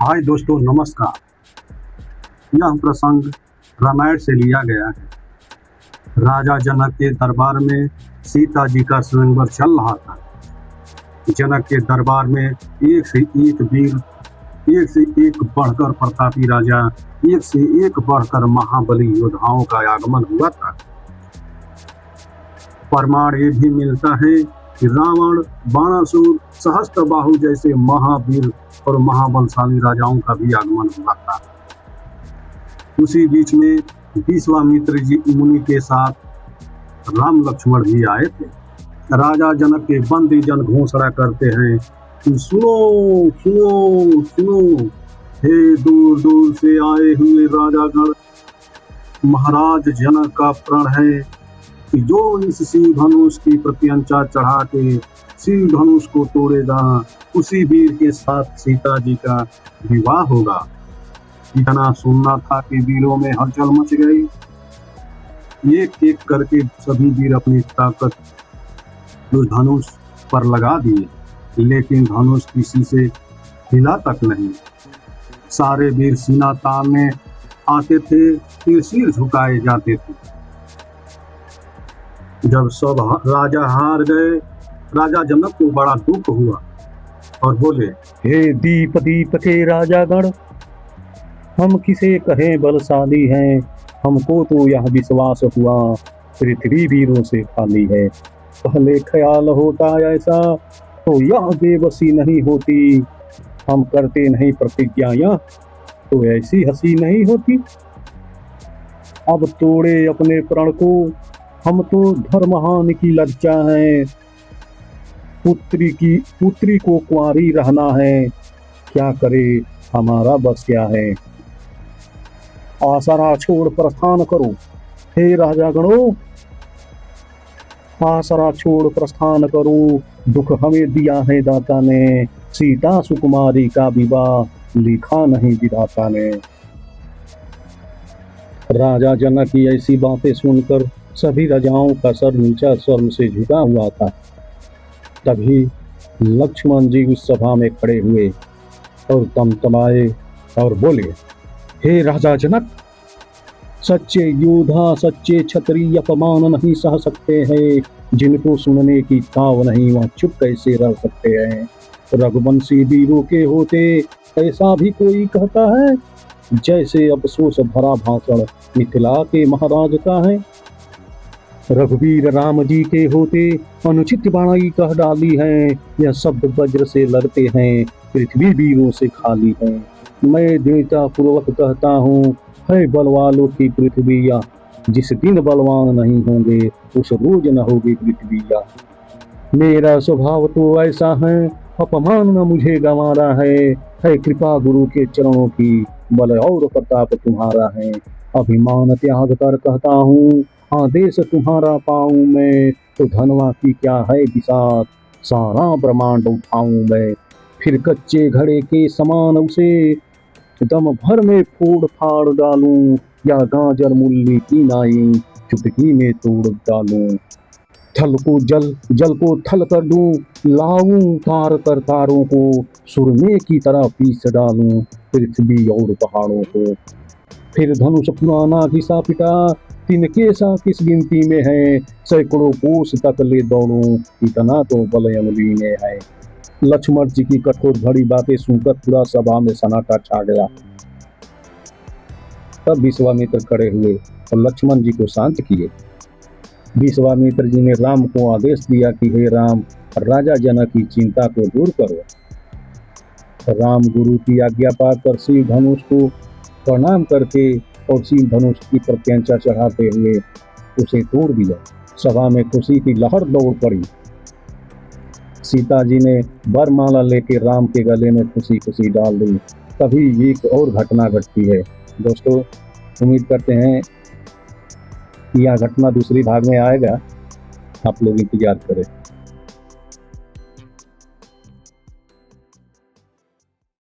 हाय दोस्तों, नमस्कार। यह प्रसंग रामायण से लिया गया है। राजा जनक के दरबार में सीता जी का स्वयंवर चल रहा था। जनक के दरबार में एक से एक वीर, एक से एक बढ़कर प्रतापी राजा, एक से एक बढ़कर महाबली योद्धाओं का आगमन हुआ था। प्रमाण ये भी मिलता है कि रावण, बाणासुर, सहस्त्रबाहु जैसे महावीर और महाबलशाली राजाओं का भी आगमन हुआ था। उसी बीच में विश्वामित्र जी मुनि के साथ राम लक्ष्मण भी आए थे। राजा जनक के बंदी जन घोषणा करते हैं कि सुनो सुनो सुनो, हे दूर दूर से आए हुए राजागण, महाराज जनक का प्रण है कि जो इस शिव धनुष की प्रत्यंचा चढ़ा के शिव धनुष को तोड़ेगा, उसी वीर के साथ सीता जी का विवाह होगा। इतना सुनना था कि वीरों में हलचल मच गई। एक एक करके सभी वीर अपनी ताकत उस धनुष पर लगा दिए, लेकिन धनुष किसी से हिला तक नहीं। सारे वीर सीना तानने आते थे, फिर सिर झुकाए जाते थे। जब सब राजा हार गए, राजा जनक को बड़ा दुख हुआ और बोले, हे दीप दीप के राजागण, हम किसे कहें बलशाली हैं। हमको तो यह विश्वास हुआ पृथ्वी वीरों से खाली है। पहले ख्याल होता ऐसा तो यह बेबसी नहीं होती। हम करते नहीं प्रतिज्ञाएं तो ऐसी हंसी नहीं होती। अब तोड़े अपने प्रण को, हम तो धर्महान की लज्जा हैं। पुत्री को कुंवारी रहना है, क्या करे हमारा बस क्या है। आसरा छोड़ प्रस्थान करो हे राजागणों, आसरा छोड़ प्रस्थान करो। दुख हमें दिया है दाता ने, सीता सुकुमारी का विवाह लिखा नहीं विधाता ने। राजा जनक की ऐसी बातें सुनकर सभी राजाओं का सर नीचा शर्म से झुका हुआ था। तभी लक्ष्मण जी उस सभा में खड़े हुए और तमतमाए और बोले, हे राजा जनक, सच्चे योद्धा, सच्चे क्षत्रिय अपमान नहीं सह सकते हैं। जिनको सुनने की ताव नहीं, वह चुप कैसे रह सकते हैं। रघुवंशी वीरों के होते ऐसा भी कोई कहता है, जैसे अफसोस भरा भाषण मिथिला के महाराज का है। रघुवीर राम जी के होते अनुचित बाणाई कह डाली है। यह शब्द वज्र से लड़ते हैं, पृथ्वी वीरों से खाली है। मैं दृढ़ता पूर्वक कहता हूँ, है बलवालों की पृथ्वी या, जिस दिन बलवान नहीं होंगे उस रोज न होगी पृथ्वी या। मेरा स्वभाव तो ऐसा है, अपमान न मुझे गंवारा है कृपा गुरु के चरणों की, बल और प्रताप तुम्हारा है। अभिमान त्याग कर कहता हूँ, आदेश तुम्हारा पाऊं मैं, तो धनवा की क्या है बिसात, सारा ब्रह्मांड उठाऊं मैं। फिर कच्चे घड़े के समान उसे दम भर में फोड़ फाड़ डालूं, या गाजर मूली की नाई चुटकी में तोड़ डालूं। थल को जल, जल को थल कर दूं, लाऊं तार कर तारों को, सुरमे की तरह पीस डालूं पृथ्वी और पहाड़ों को। फिर धनुष पुराना घिसा पिटा, तिनके सा किस गिनती में है, सैकड़ों कोस तक ले दौड़ूं, इतना तो बल अमली में है। लक्ष्मण जी की कठोर भरी बातें सुनकर पूरा सभा में सन्नाटा छा गया। तब विश्वामित्र खड़े हुए और लक्ष्मण जी को शांत किए। विश्वामित्र जी ने राम को आदेश दिया कि हे राम, राजा जनक की चिंता को दूर करो। राम गुरु की आज्ञा पाकर शिव धनुष को प्रणाम करके और शिव धनुष की प्रत्यंचा चढ़ाते हुए उसे तोड़ दिया। सभा में खुशी की लहर दौड़ पड़ी। सीता जी ने वरमाला लेके राम के गले में खुशी खुशी डाल दी। तभी एक और घटना घटती है। दोस्तों, उम्मीद करते हैं कि यह घटना दूसरी भाग में आएगा, आप लोग इंतजार करें।